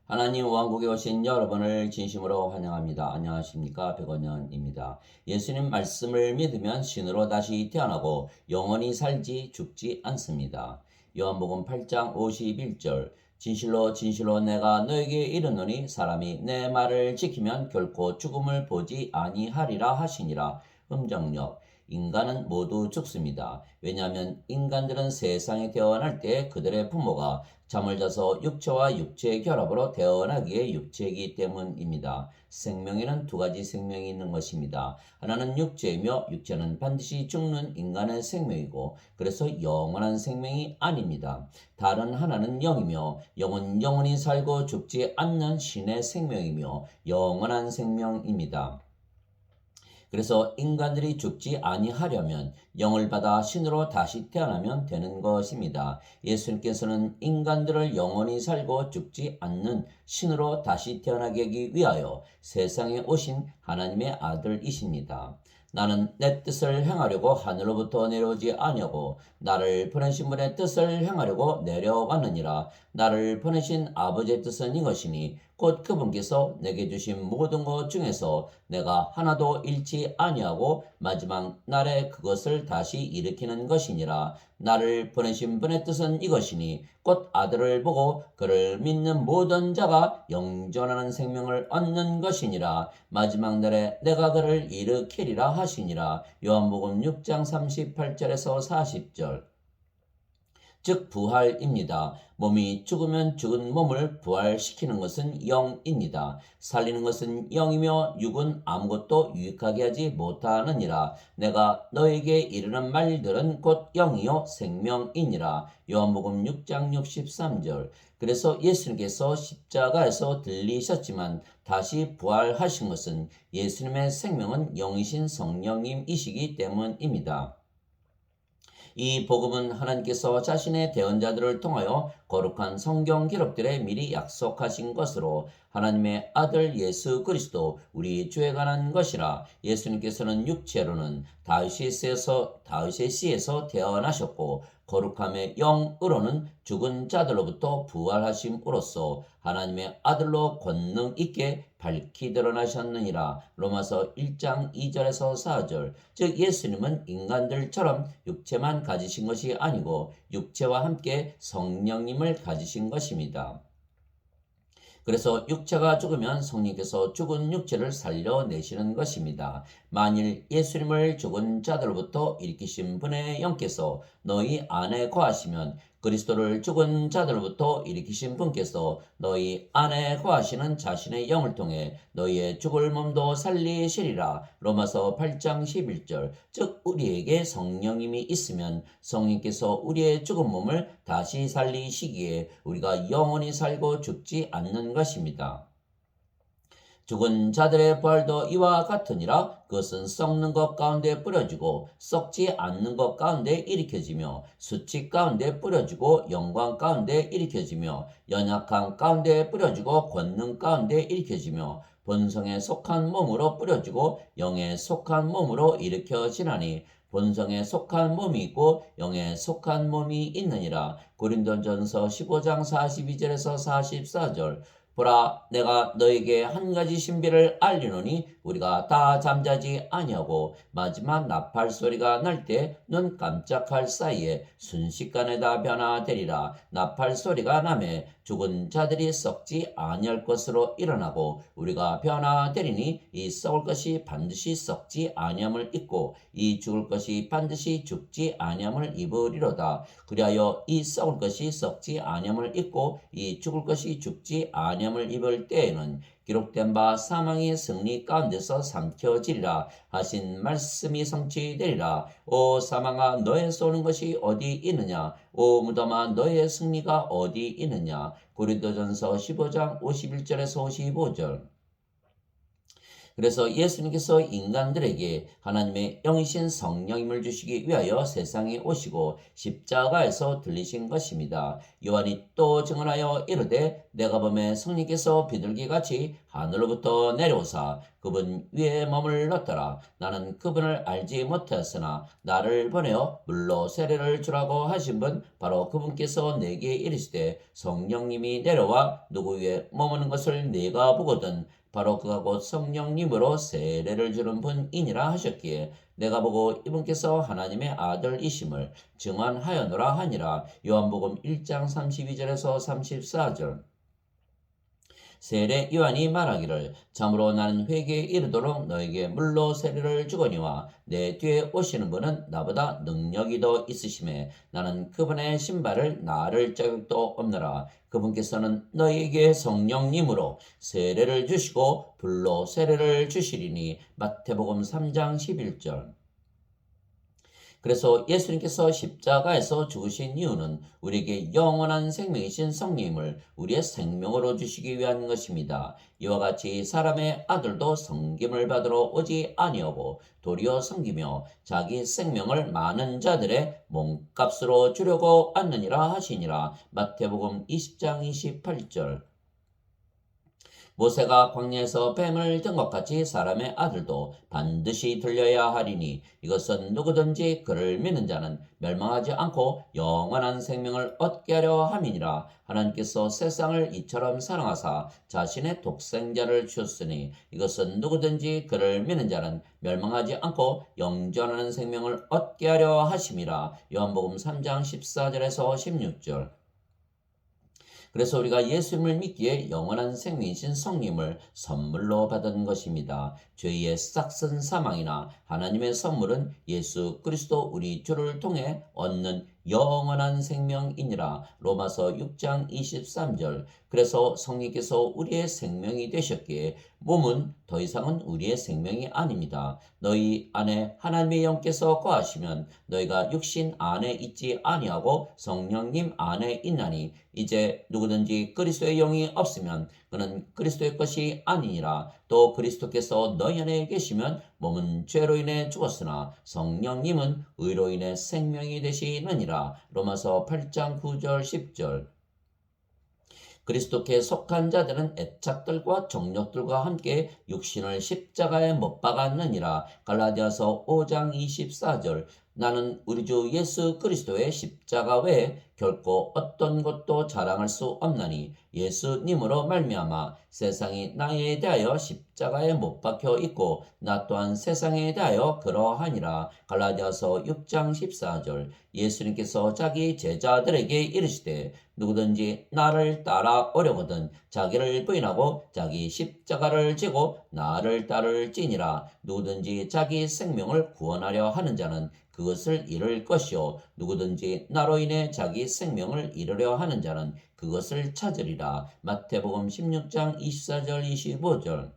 하나님 왕국에 오신 여러분을 진심으로 환영합니다. 안녕하십니까? 백원현입니다. 예수님 말씀을 믿으면 신으로 다시 태어나고 영원히 살지 죽지 않습니다. 요한복음 8장 51절 진실로 진실로 내가 너에게 이르노니 사람이 내 말을 지키면 결코 죽음을 보지 아니하리라 하시니라. 음정력 인간은 모두 죽습니다. 왜냐하면 인간들은 세상에 태어날 때 그들의 부모가 잠을 자서 육체와 육체의 결합으로 태어나기에 육체이기 때문입니다. 생명에는 두 가지 생명이 있는 것입니다. 하나는 육체이며 육체는 반드시 죽는 인간의 생명이고 그래서 영원한 생명이 아닙니다. 다른 하나는 영이며 영은 영원히 살고 죽지 않는 신의 생명이며 영원한 생명입니다. 그래서 인간들이 죽지 아니하려면 영을 받아 신으로 다시 태어나면 되는 것입니다. 예수님께서는 인간들을 영원히 살고 죽지 않는 신으로 다시 태어나게 하기 위하여 세상에 오신 하나님의 아들이십니다. 나는 내 뜻을 행하려고 하늘로부터 내려오지 아니하고 나를 보내신 분의 뜻을 행하려고 내려왔느니라. 나를 보내신 아버지의 뜻은 이것이니 곧 그분께서 내게 주신 모든 것 중에서 내가 하나도 잃지 아니하고 마지막 날에 그것을 다시 일으키는 것이니라. 나를 보내신 분의 뜻은 이것이니 곧 아들을 보고 그를 믿는 모든 자가 영존하는 생명을 얻는 것이니라. 마지막 날에 내가 그를 일으키리라 하시니라. 요한복음 6장 38절에서 40절. 즉 부활입니다. 몸이 죽으면 죽은 몸을 부활시키는 것은 영입니다. 살리는 것은 영이며 육은 아무것도 유익하게 하지 못하느니라. 내가 너에게 이르는 말들은 곧 영이요 생명이니라. 요한복음 6장 63절. 그래서 예수님께서 십자가에서 들리셨지만 다시 부활하신 것은 예수님의 생명은 영이신 성령님이시기 때문입니다. 이 복음은 하나님께서 자신의 대언자들을 통하여 거룩한 성경 기록들에 미리 약속하신 것으로 하나님의 아들 예수 그리스도 우리 주에 관한 것이라. 예수님께서는 육체로는 다윗의 씨에서 태어나셨고 거룩함의 영으로는 죽은 자들로부터 부활하심으로써 하나님의 아들로 권능 있게 밝히 드러나셨느니라. 로마서 1장 2절에서 4절. 즉 예수님은 인간들처럼 육체만 가지신 것이 아니고 육체와 함께 성령님을 가지신 것입니다. 그래서 육체가 죽으면 성령께서 죽은 육체를 살려내시는 것입니다. 만일 예수님을 죽은 자들로부터 일으키신 분의 영께서 너희 안에 거하시면 그리스도를 죽은 자들로부터 일으키신 분께서 너희 안에 거하시는 자신의 영을 통해 너희의 죽을 몸도 살리시리라. 로마서 8장 11절. 즉 우리에게 성령님이 있으면 성령께서 우리의 죽은 몸을 다시 살리시기에 우리가 영원히 살고 죽지 않는 것입니다. 죽은 자들의 부활도 이와 같으니라. 그것은 썩는 것 가운데 뿌려지고 썩지 않는 것 가운데 일으켜지며 수치 가운데 뿌려지고 영광 가운데 일으켜지며 연약함 가운데 뿌려지고 권능 가운데 일으켜지며 본성에 속한 몸으로 뿌려지고 영에 속한 몸으로 일으켜지나니 본성에 속한 몸이 있고 영에 속한 몸이 있느니라. 고린도전서 15장 42절에서 44절. 보라 내가 너에게 한 가지 신비를 알리노니 우리가 다 잠자지 아니하고 마지막 나팔 소리가 날 때 눈 깜짝할 사이에 순식간에 다 변화되리라. 나팔 소리가 나매 죽은 자들이 썩지 아니할 것으로 일어나고 우리가 변화되리니 이 썩을 것이 반드시 썩지 아니함을 입고 이 죽을 것이 반드시 죽지 아니함을 입으리로다. 그리하여 이 썩을 것이 썩지 아니함을 입고 이 죽을 것이 죽지 아니함을 입을 때에는 기록된 바 사망의 승리 가운데서 삼켜지리라 하신 말씀이 성취되리라. 오 사망아 너의 쏘는 것이 어디 있느냐? 오 무덤아 너의 승리가 어디 있느냐? 고린도전서 15장 51절에서 55절. 그래서 예수님께서 인간들에게 하나님의 영이신 성령님을 주시기 위하여 세상에 오시고 십자가에서 들리신 것입니다. 요한이 또 증언하여 이르되 내가 보매 성령께서 비둘기같이 하늘로부터 내려오사 그분 위에 머물렀더라. 나는 그분을 알지 못하였으나 나를 보내어 물로 세례를 주라고 하신 분 바로 그분께서 내게 이르시되 성령님이 내려와 누구 위에 머무는 것을 내가 보거든 바로 그가 곧 성령님으로 세례를 주는 분이니라 하셨기에 내가 보고 이분께서 하나님의 아들이심을 증언하였노라 하니라. 요한복음 1장 32절에서 34절. 세례 요한이 말하기를 참으로 나는 회개에 이르도록 너에게 물로 세례를 주거니와 내 뒤에 오시는 분은 나보다 능력이 더 있으심에 나는 그분의 신발을 나를 자격도 없노라. 그분께서는 너희에게 성령님으로 세례를 주시고 불로 세례를 주시리니. 마태복음 3장 11절. 그래서 예수님께서 십자가에서 죽으신 이유는 우리에게 영원한 생명이신 성령님을 우리의 생명으로 주시기 위한 것입니다. 이와 같이 사람의 아들도 섬김을 받으러 오지 아니하고 도리어 섬기며 자기 생명을 많은 자들의 몸값으로 주려고 왔느니라 하시니라. 마태복음 20장 28절. 모세가 광야에서 뱀을 든 것 같이 사람의 아들도 반드시 들려야 하리니 이것은 누구든지 그를 믿는 자는 멸망하지 않고 영원한 생명을 얻게 하려 함이니라. 하나님께서 세상을 이처럼 사랑하사 자신의 독생자를 주셨으니 이것은 누구든지 그를 믿는 자는 멸망하지 않고 영존하는 생명을 얻게 하려 하심이라. 요한복음 3장 14절에서 16절. 그래서 우리가 예수님을 믿기에 영원한 생명이신 성령을 선물로 받은 것입니다. 죄의 싹슨 사망이나 하나님의 선물은 예수 그리스도 우리 주를 통해 얻는 영원한 생명이니라. 로마서 6장 23절. 그래서 성령께서 우리의 생명이 되셨기에 몸은 더 이상은 우리의 생명이 아닙니다. 너희 안에 하나님의 영께서 거하시면 너희가 육신 안에 있지 아니하고 성령님 안에 있나니 이제 누구든지 그리스도의 영이 없으면 그는 그리스도의 것이 아니니라. 또 그리스도께서 너희 안에 계시면 몸은 죄로 인해 죽었으나 성령님은 의로 인해 생명이 되시느니라. 로마서 8장 9절 10절. 그리스도께 속한 자들은 애착들과 정욕들과 함께 육신을 십자가에 못 박았느니라. 갈라디아서 5장 24절. 나는 우리 주 예수 그리스도의 십자가 외에 결코 어떤 것도 자랑할 수 없나니 예수님으로 말미암아 세상이 나에 대하여 십자가에 못 박혀 있고 나 또한 세상에 대하여 그러하니라. 갈라디아서 6장 14절. 예수님께서 자기 제자들에게 이르시되 누구든지 나를 따라오려거든 자기를 부인하고 자기 십자가를 지고 나를 따를지니라. 누구든지 자기 생명을 구원하려 하는 자는 그것을 잃을 것이요 누구든지 나로 인해 자기 생명을 잃으려 하는 자는 그것을 찾으리라. 마태복음 16장 24절 25절.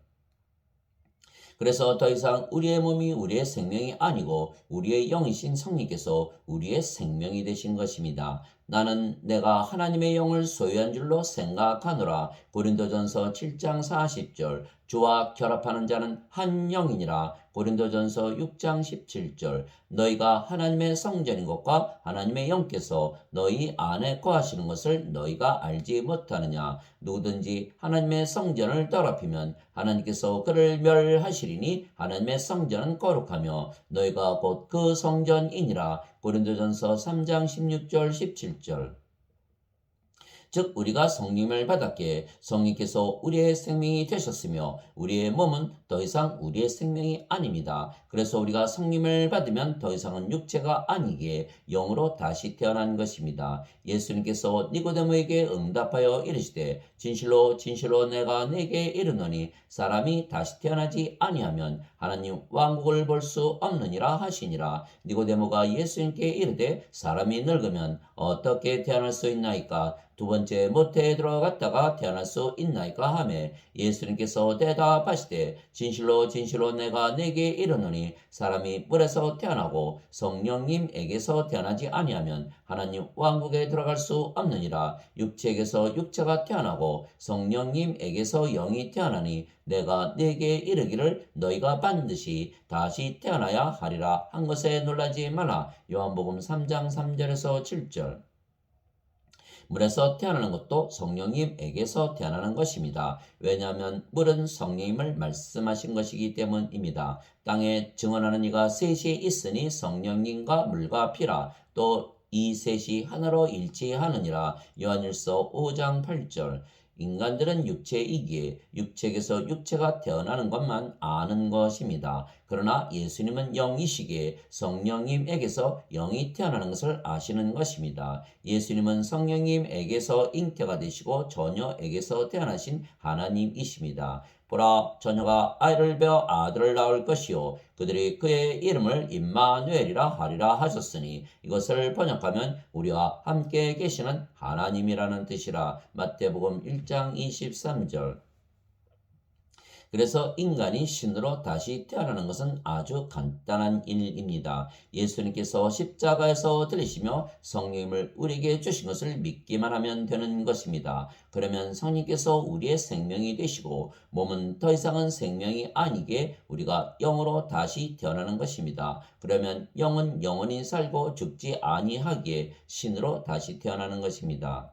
그래서 더 이상 우리의 몸이 우리의 생명이 아니고 우리의 영이신 성령께서 우리의 생명이 되신 것입니다. 나는 내가 하나님의 영을 소유한 줄로 생각하노라. 고린도전서 7장 40절. 주와 결합하는 자는 한 영이니라. 고린도전서 6장 17절. 너희가 하나님의 성전인 것과 하나님의 영께서 너희 안에 거하시는 것을 너희가 알지 못하느냐. 누구든지 하나님의 성전을 더럽히면 하나님께서 그를 멸하시리니 하나님의 성전은 거룩하며 너희가 곧 그 성전이니라. 고린도전서 3장 16절 17절. 즉 우리가 성령을 받았기에 성령께서 우리의 생명이 되셨으며 우리의 몸은 더 이상 우리의 생명이 아닙니다. 그래서 우리가 성령을 받으면 더 이상은 육체가 아니기에 영으로 다시 태어난 것입니다. 예수님께서 니고데모에게 응답하여 이르시되 진실로 진실로 내가 네게 이르노니 사람이 다시 태어나지 아니하면 하나님 왕국을 볼 수 없느니라 하시니라. 니고데모가 예수님께 이르되 사람이 늙으면 어떻게 태어날 수 있나이까? 두 번째 모태에 들어갔다가 태어날 수 있나이까 하매 예수님께서 대답하시되 진실로 진실로 내가 네게 이르노니 사람이 물에서 태어나고 성령님에게서 태어나지 아니하면 하나님 왕국에 들어갈 수 없느니라. 육체에게서 육체가 태어나고 성령님에게서 영이 태어나니 내가 네게 이르기를 너희가 반드시 다시 태어나야 하리라 한 것에 놀라지 말라. 요한복음 3장 3절에서 7절. 물에서 태어나는 것도 성령님에게서 태어나는 것입니다. 왜냐하면 물은 성령님을 말씀하신 것이기 때문입니다. 땅에 증언하는 이가 셋이 있으니 성령님과 물과 피라. 또 이 셋이 하나로 일치하느니라. 요한일서 5장 8절. 인간들은 육체이기에 육체에게서 육체가 태어나는 것만 아는 것입니다. 그러나 예수님은 영이시기에 성령님에게서 영이 태어나는 것을 아시는 것입니다. 예수님은 성령님에게서 잉태가 되시고 처녀에게서 태어나신 하나님이십니다. 보라, 처녀가 아이를 베어 아들을 낳을 것이요 그들이 그의 이름을 임마누엘이라 하리라 하셨으니 이것을 번역하면 우리와 함께 계시는 하나님이라는 뜻이라. 마태복음 1장 23절. 그래서 인간이 신으로 다시 태어나는 것은 아주 간단한 일입니다. 예수님께서 십자가에서 들리시며 성령님을 우리에게 주신 것을 믿기만 하면 되는 것입니다. 그러면 성령님께서 우리의 생명이 되시고 몸은 더 이상은 생명이 아니게 우리가 영으로 다시 태어나는 것입니다. 그러면 영은 영원히 살고 죽지 아니하기에 신으로 다시 태어나는 것입니다.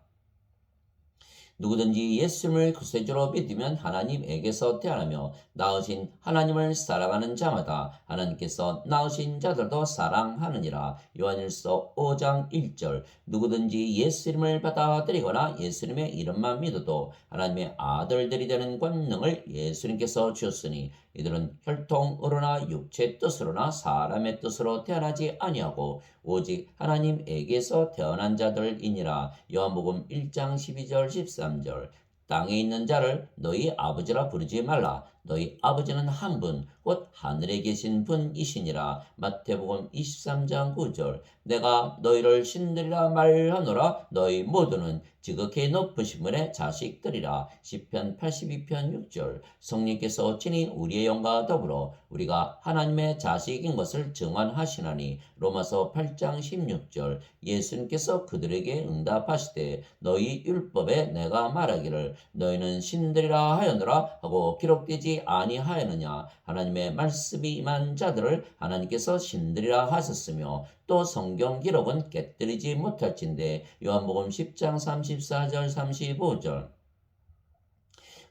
누구든지 예수님을 구세주로 믿으면 하나님에게서 태어나며 낳으신 하나님을 사랑하는 자마다 하나님께서 낳으신 자들도 사랑하느니라. 요한일서 5장 1절. 누구든지 예수님을 받아들이거나 예수님의 이름만 믿어도 하나님의 아들들이 되는 권능을 예수님께서 주었으니 이들은 혈통으로나 육체 뜻으로나 사람의 뜻으로 태어나지 아니하고 오직 하나님에게서 태어난 자들이니라. 요한복음 1장 12절 13절. 땅에 있는 자를 너희 아버지라 부르지 말라. 너희 아버지는 한 분, 곧 하늘에 계신 분이시니라. 마태복음 23장 9절. 내가 너희를 신들이라 말하노라. 너희 모두는 지극히 높으신 분의 자식들이라. 시편 82편 6절. 성령께서 친히 우리의 영과 더불어 우리가 하나님의 자식인 것을 증언하시나니. 로마서 8장 16절. 예수님께서 그들에게 응답하시되 너희 율법에 내가 말하기를 너희는 신들이라 하였노라 하고 기록되지 아니하였느냐. 하나님의 말씀이 임한 자들을 하나님께서 신들이라 하셨으며 또 성경 기록은 깨뜨리지 못할진대. 요한복음 10장 34절 35절.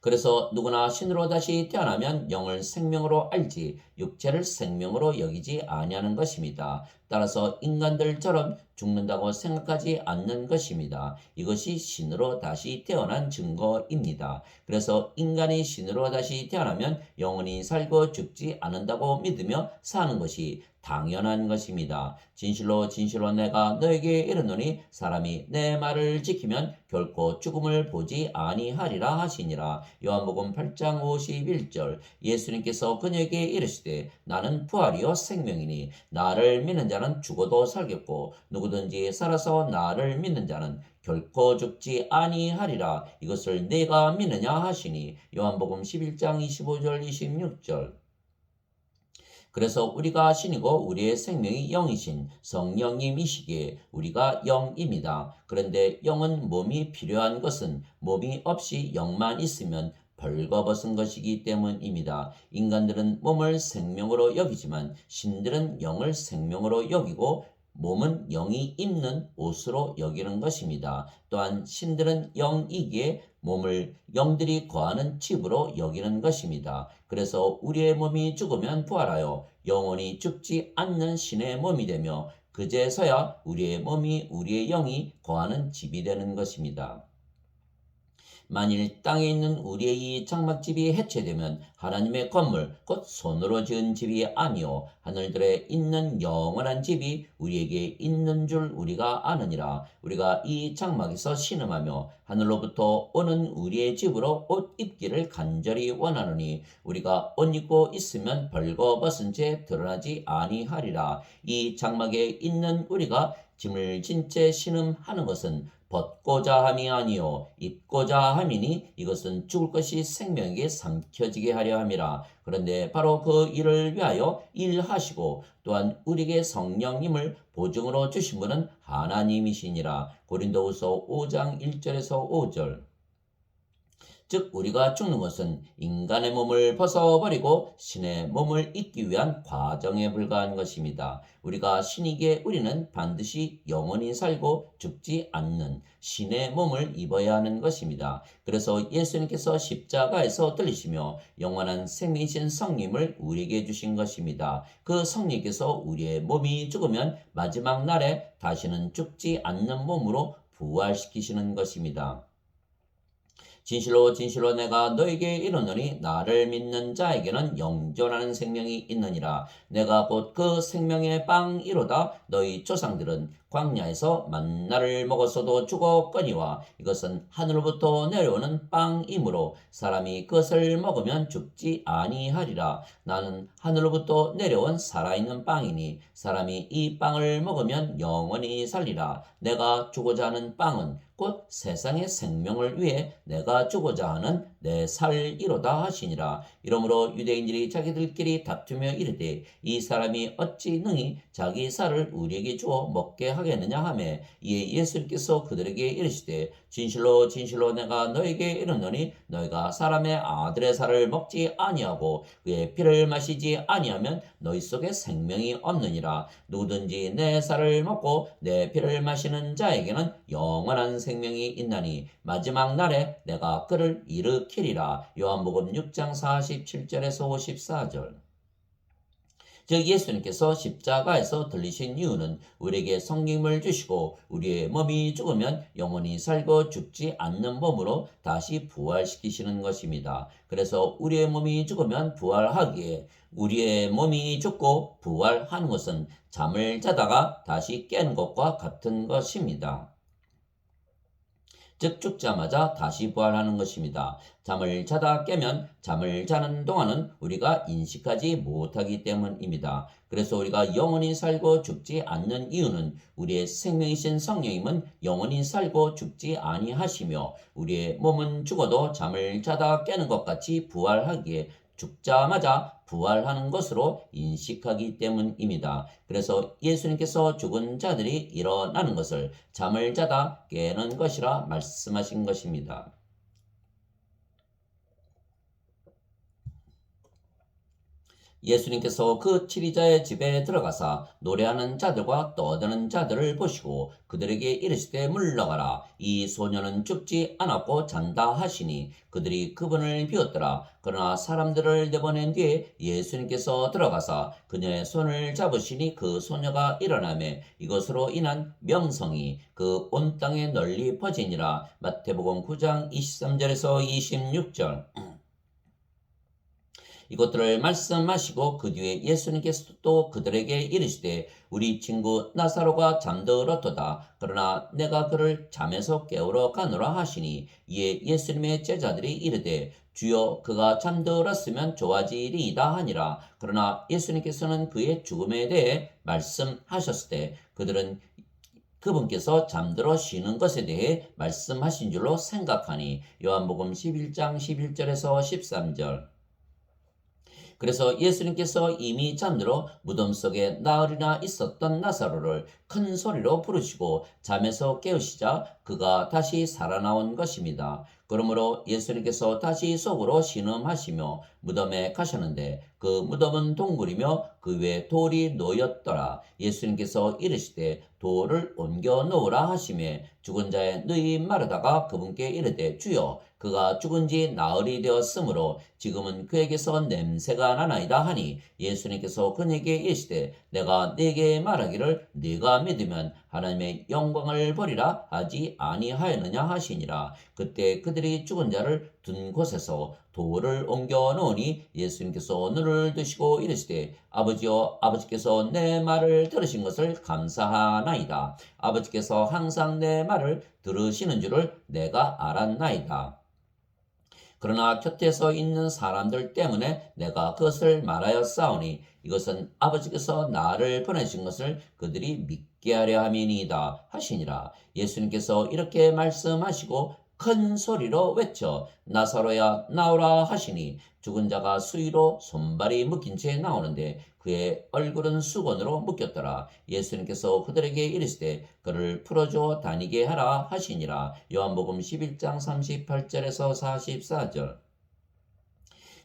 그래서 누구나 신으로 다시 태어나면 영을 생명으로 알지 육체를 생명으로 여기지 아니하는 것입니다. 따라서 인간들처럼 죽는다고 생각하지 않는 것입니다. 이것이 신으로 다시 태어난 증거입니다. 그래서 인간이 신으로 다시 태어나면 영원히 살고 죽지 않는다고 믿으며 사는 것이 당연한 것입니다. 진실로 진실로 내가 너에게 이르노니 사람이 내 말을 지키면 결코 죽음을 보지 아니하리라 하시니라. 요한복음 8장 51절. 예수님께서 그녀에게 이르시되 나는 부활이요 생명이니 나를 믿는 자는 죽어도 살겠고 누구든지 살아서 나를 믿는 자는 결코 죽지 아니하리라. 이것을 내가 믿느냐 하시니. 요한복음 11장 25절 26절. 그래서 우리가 신이고 우리의 생명이 영이신 성령님이시기에 우리가 영입니다. 그런데 영은 몸이 필요한 것은 몸이 없이 영만 있으면 벌거벗은 것이기 때문입니다. 인간들은 몸을 생명으로 여기지만 신들은 영을 생명으로 여기고 몸은 영이 입는 옷으로 여기는 것입니다. 또한 신들은 영이기에 몸을 영들이 거하는 집으로 여기는 것입니다. 그래서 우리의 몸이 죽으면 부활하여 영원히 죽지 않는 신의 몸이 되며 그제서야 우리의 몸이 우리의 영이 거하는 집이 되는 것입니다. 만일 땅에 있는 우리의 이 장막집이 해체되면 하나님의 건물 곧 손으로 지은 집이 아니요 하늘들에 있는 영원한 집이 우리에게 있는 줄 우리가 아느니라. 우리가 이 장막에서 신음하며 하늘로부터 오는 우리의 집으로 옷 입기를 간절히 원하노니 우리가 옷 입고 있으면 벌거벗은 채 드러나지 아니하리라. 이 장막에 있는 우리가 짐을 진 채 신음하는 것은 벗고자 함이 아니요 입고자 함이니 이것은 죽을 것이 생명에게 삼켜지게 하려 함이라. 그런데 바로 그 일을 위하여 일하시고 또한 우리에게 성령님을 보증으로 주신 분은 하나님이시니라. 고린도후서 5장 1절에서 5절. 즉 우리가 죽는 것은 인간의 몸을 벗어버리고 신의 몸을 입기 위한 과정에 불과한 것입니다. 우리가 신이기에 우리는 반드시 영원히 살고 죽지 않는 신의 몸을 입어야 하는 것입니다. 그래서 예수님께서 십자가에서 들리시며 영원한 생명이신 성령을 우리에게 주신 것입니다. 그 성령께서 우리의 몸이 죽으면 마지막 날에 다시는 죽지 않는 몸으로 부활시키시는 것입니다. 진실로 진실로 내가 너에게 이르노니 나를 믿는 자에게는 영존하는 생명이 있느니라. 내가 곧 그 생명의 빵이로다. 너희 조상들은 광야에서 만나를 먹었어도 죽었거니와 이것은 하늘로부터 내려오는 빵이므로 사람이 그것을 먹으면 죽지 아니하리라. 나는 하늘로부터 내려온 살아있는 빵이니 사람이 이 빵을 먹으면 영원히 살리라. 내가 주고자 하는 빵은 곧 세상의 생명을 위해 내가 주고자 하는 내 살이로다 하시니라. 이러므로 유대인들이 자기들끼리 다투며 이르되 이 사람이 어찌 능히 자기 살을 우리에게 주어 먹게 하겠느냐 하매 이에 예수께서 그들에게 이르시되 진실로 진실로 내가 너에게 이르노니 너희가 사람의 아들의 살을 먹지 아니하고 그의 피를 마시지 아니하면 너희 속에 생명이 없느니라. 누구든지 내 살을 먹고 내 피를 마시는 자에게는 영원한 생명이 있나니 마지막 날에 내가 그를 일으키리라. 요한복음 6장 47절에서 54절. 즉 예수님께서 십자가에서 들리신 이유는 우리에게 성령을 주시고 우리의 몸이 죽으면 영원히 살고 죽지 않는 몸으로 다시 부활시키시는 것입니다. 그래서 우리의 몸이 죽으면 부활하기에 우리의 몸이 죽고 부활하는 것은 잠을 자다가 다시 깨는 것과 같은 것입니다. 즉 죽자마자 다시 부활하는 것입니다. 잠을 자다 깨면 잠을 자는 동안은 우리가 인식하지 못하기 때문입니다. 그래서 우리가 영원히 살고 죽지 않는 이유는 우리의 생명이신 성령님은 영원히 살고 죽지 아니하시며 우리의 몸은 죽어도 잠을 자다 깨는 것 같이 부활하기에 죽자마자 부활하는 것으로 인식하기 때문입니다. 그래서 예수님께서 죽은 자들이 일어나는 것을 잠을 자다 깨는 것이라 말씀하신 것입니다. 예수님께서 그 치리자의 집에 들어가사 노래하는 자들과 떠드는 자들을 보시고 그들에게 이르시되 물러가라. 이 소년은 죽지 않았고 잔다 하시니 그들이 그분을 비웃더라. 그러나 사람들을 내보낸 뒤에 예수님께서 들어가사 그녀의 손을 잡으시니 그 소녀가 일어나매 이것으로 인한 명성이 그 온 땅에 널리 퍼지니라. 마태복음 9장 23절에서 26절. 이것들을 말씀하시고 그 뒤에 예수님께서 또 그들에게 이르시되 우리 친구 나사로가 잠들었도다. 그러나 내가 그를 잠에서 깨우러 가노라 하시니 이에 예수님의 제자들이 이르되 주여 그가 잠들었으면 좋아지리이다 하니라. 그러나 예수님께서는 그의 죽음에 대해 말씀하셨을 때 그들은 그분께서 잠들어 쉬는 것에 대해 말씀하신 줄로 생각하니 요한복음 11장 11절에서 13절. 그래서 예수님께서 이미 잠들어 무덤 속에 나흘이나 있었던 나사로를 큰 소리로 부르시고 잠에서 깨우시자 그가 다시 살아나온 것입니다. 그러므로 예수님께서 다시 속으로 신음하시며 무덤에 가셨는데 그 무덤은 동굴이며 그 위에 돌이 놓였더라. 예수님께서 이르시되 돌을 옮겨 놓으라 하시매 죽은 자의 누이 마르다가 그분께 이르되 주여 그가 죽은 지 나흘이 되었으므로 지금은 그에게서 냄새가 나나이다 하니 예수님께서 그에게 이르시되 내가 네게 말하기를 네가 믿으면 하나님의 영광을 보리라 하지 아니하였느냐 하시니라. 그때 그들이 죽은 자를 둔 곳에서 돌을 옮겨 놓으니 예수님께서 눈을 드시고 이르시되 아버지여 아버지께서 내 말을 들으신 것을 감사하나이다. 아버지께서 항상 내 말을 들으시는 줄을 내가 알았나이다. 그러나 곁에서 있는 사람들 때문에 내가 그것을 말하여 싸우니 이것은 아버지께서 나를 보내신 것을 그들이 믿게 하려 함이니이다 하시니라. 예수님께서 이렇게 말씀하시고 큰 소리로 외쳐 나사로야 나오라 하시니 죽은 자가 수위로 손발이 묶인 채 나오는데 그의 얼굴은 수건으로 묶였더라. 예수님께서 그들에게 이르시되 그를 풀어줘 다니게 하라 하시니라. 요한복음 11장 38절에서 44절.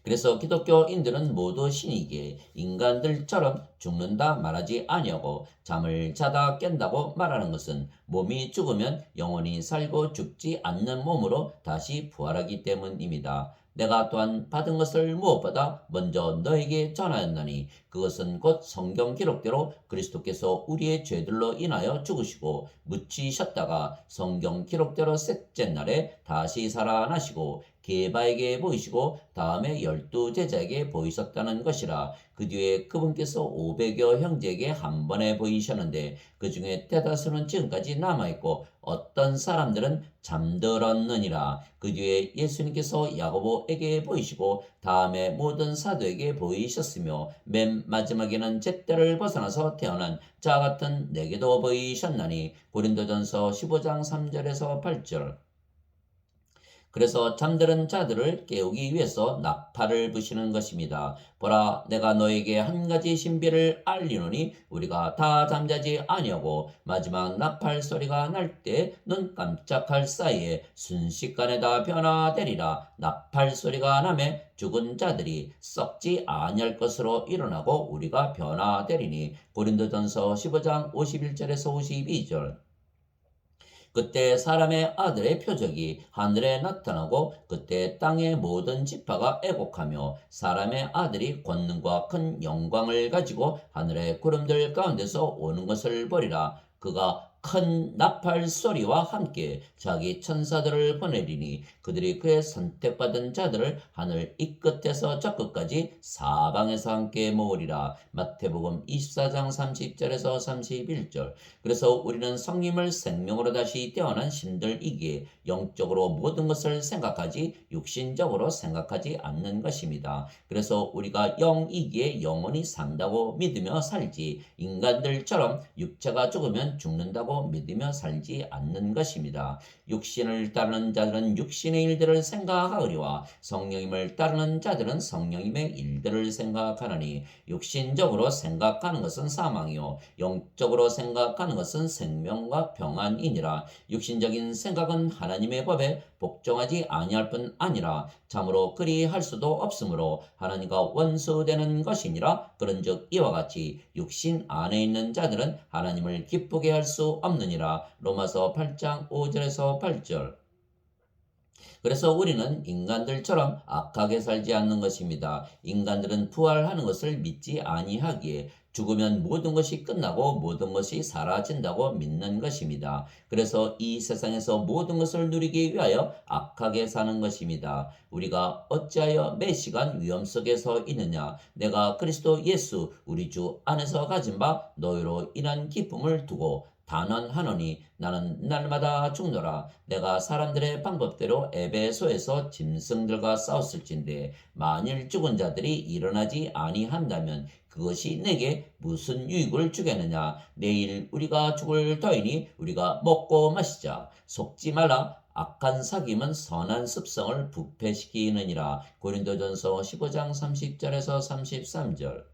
그래서 기독교인들은 모두 신이기에 인간들처럼 죽는다 말하지 아니하고 잠을 자다 깬다고 말하는 것은 몸이 죽으면 영원히 살고 죽지 않는 몸으로 다시 부활하기 때문입니다. 내가 또한 받은 것을 무엇보다 먼저 너에게 전하였나니 그것은 곧 성경 기록대로 그리스도께서 우리의 죄들로 인하여 죽으시고 묻히셨다가 성경 기록대로 셋째 날에 다시 살아나시고 게바에게 보이시고 다음에 12제자에게 보이셨다는 것이라. 그 뒤에 그분께서 500여 형제에게 한 번에 보이셨는데 그 중에 대다수는 지금까지 남아있고 어떤 사람들은 잠들었느니라. 그 뒤에 예수님께서 야고보에게 보이시고 다음에 모든 사도에게 보이셨으며 맨 마지막에는 잿대를 벗어나서 태어난 자 같은 내게도 보이셨나니. 고린도전서 15장 3절에서 8절. 그래서 잠들은 자들을 깨우기 위해서 나팔을 부시는 것입니다. 보라, 내가 너에게 한 가지 신비를 알리노니 우리가 다 잠자지 아니하고 마지막 나팔 소리가 날 때 눈 깜짝할 사이에 순식간에 다 변화되리라. 나팔 소리가 나매 죽은 자들이 썩지 아니할 것으로 일어나고 우리가 변화되리니. 고린도전서 15장 51절에서 52절. 그때 사람의 아들의 표적이 하늘에 나타나고 그때 땅의 모든 지파가 애곡하며 사람의 아들이 권능과 큰 영광을 가지고 하늘의 구름들 가운데서 오는 것을 보리라. 그가 큰 나팔 소리와 함께 자기 천사들을 보내리니 그들이 그의 선택받은 자들을 하늘 이 끝에서 저 끝까지 사방에서 함께 모으리라. 마태복음 24장 30절에서 31절. 그래서 우리는 성님을 생명으로 다시 태어난 신들이기에 영적으로 모든 것을 생각하지 육신적으로 생각하지 않는 것입니다. 그래서 우리가 영이기에 영원히 산다고 믿으며 살지 인간들처럼 육체가 죽으면 죽는다고 믿으며 살지 않는 것입니다. 육신을 따르는 자들은 육신의 일들을 생각하거니와 성령님을 따르는 자들은 성령님의 일들을 생각하나니 육신적으로 생각하는 것은 사망이요 영적으로 생각하는 것은 생명과 평안이니라. 육신적인 생각은 하나님의 법에 복종하지 아니할 뿐 아니라 참으로 그리할 수도 없으므로 하나님과 원수되는 것이니라. 그런즉 이와 같이 육신 안에 있는 자들은 하나님을 기쁘게 할 수 없느니라. 로마서 8장 5절에서 8절. 그래서 우리는 인간들처럼 악하게 살지 않는 것입니다. 인간들은 부활하는 것을 믿지 아니하기에 죽으면 모든 것이 끝나고 모든 것이 사라진다고 믿는 것입니다. 그래서 이 세상에서 모든 것을 누리기 위하여 악하게 사는 것입니다. 우리가 어찌하여 매 시간 위험 속에 서 있느냐? 내가 그리스도 예수 우리 주 안에서 가진 바 너희로 인한 기쁨을 두고 단언하노니 나는 날마다 죽노라. 내가 사람들의 방법대로 에베소에서 짐승들과 싸웠을진데 만일 죽은 자들이 일어나지 아니한다면 그것이 내게 무슨 유익을 주겠느냐? 내일 우리가 죽을 터이니 우리가 먹고 마시자. 속지 말라. 악한 사귐은 선한 습성을 부패시키느니라. 고린도전서 15장 30절에서 33절.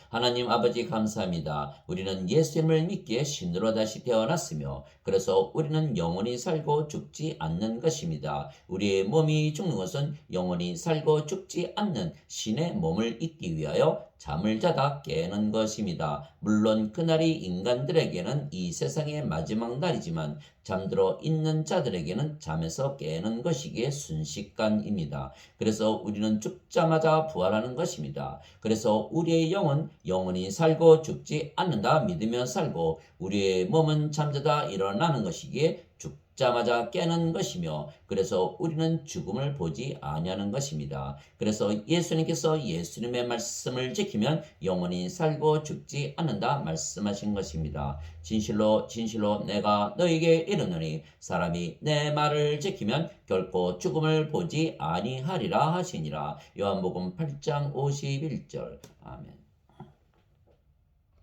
하나님 아버지 감사합니다. 우리는 예수님을 믿기에 신으로 다시 태어났으며 그래서 우리는 영원히 살고 죽지 않는 것입니다. 우리의 몸이 죽는 것은 영원히 살고 죽지 않는 신의 몸을 잊기 위하여 잠을 자다 깨는 것입니다. 물론 그날이 인간들에게는 이 세상의 마지막 날이지만 잠들어 있는 자들에게는 잠에서 깨는 것이기에 순식간입니다. 그래서 우리는 죽자마자 부활하는 것입니다. 그래서 우리의 영은 영원히 살고 죽지 않는다 믿으며 살고 우리의 몸은 잠자다 일어나는 것이기에 죽자마자 깨는 것이며 그래서 우리는 죽음을 보지 아니하는 것입니다. 그래서 예수님께서 예수님의 말씀을 지키면 영원히 살고 죽지 않는다 말씀하신 것입니다. 진실로 진실로 내가 너에게 이르노니 사람이 내 말을 지키면 결코 죽음을 보지 아니하리라 하시니라. 요한복음 8장 51절. 아멘.